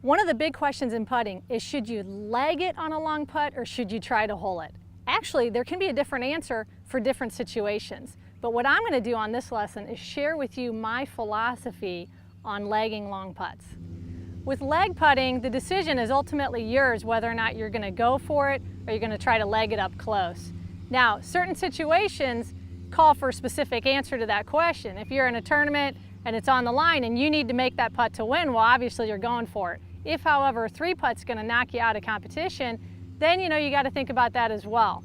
One of the big questions in putting is, should you leg it on a long putt or should you try to hole it? Actually, there can be a different answer for different situations. But what I'm going to do on this lesson is share with you my philosophy on legging long putts. With leg putting, the decision is ultimately yours whether or not you're going to go for it or you're going to try to leg it up close. Now, certain situations call for a specific answer to that question. If you're in a tournament and it's on the line and you need to make that putt to win, well, obviously you're going for it. If, however, a 3-putt's going to knock you out of competition, then you got to think about that as well.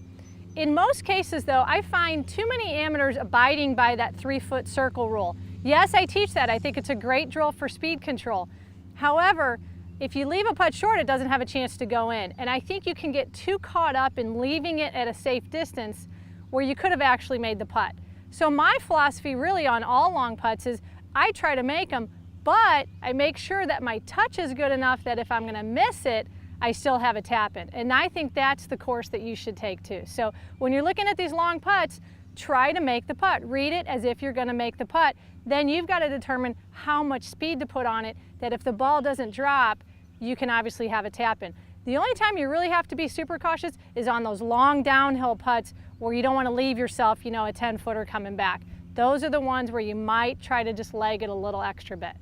In most cases, though, I find too many amateurs abiding by that 3-foot circle rule. Yes, I teach that. I think it's a great drill for speed control. However, if you leave a putt short, it doesn't have a chance to go in. And I think you can get too caught up in leaving it at a safe distance where you could have actually made the putt. So my philosophy really on all long putts is I try to make them, but I make sure that my touch is good enough that if I'm going to miss it, I still have a tap in. And I think that's the course that you should take too. So when you're looking at these long putts, try to make the putt. Read it as if you're going to make the putt. Then you've got to determine how much speed to put on it, that if the ball doesn't drop, you can obviously have a tap in. The only time you really have to be super cautious is on those long downhill putts where you don't want to leave yourself, a 10-footer coming back. Those are the ones where you might try to just leg it a little extra bit.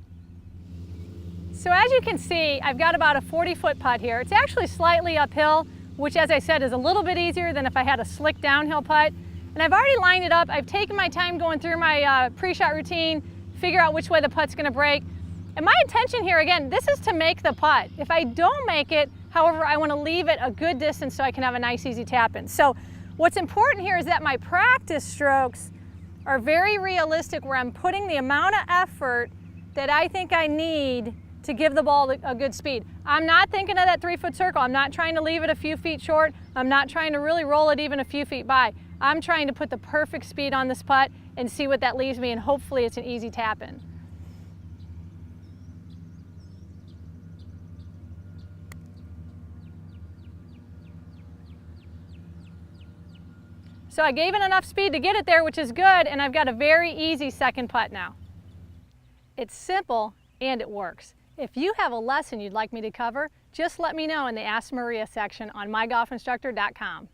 So as you can see, I've got about a 40-foot putt here. It's actually slightly uphill, which, as I said, is a little bit easier than if I had a slick downhill putt. And I've already lined it up. I've taken my time going through my pre-shot routine, figure out which way the putt's going to break. And my intention here, again, this is to make the putt. If I don't make it, however, I want to leave it a good distance so I can have a nice, easy tap in. So what's important here is that my practice strokes are very realistic, where I'm putting the amount of effort that I think I need to give the ball a good speed. I'm not thinking of that 3-foot circle. I'm not trying to leave it a few feet short. I'm not trying to really roll it even a few feet by. I'm trying to put the perfect speed on this putt and see what that leaves me, and hopefully it's an easy tap in. So I gave it enough speed to get it there, which is good, and I've got a very easy second putt now. It's simple and it works. If you have a lesson you'd like me to cover, just let me know in the Ask Maria section on mygolfinstructor.com.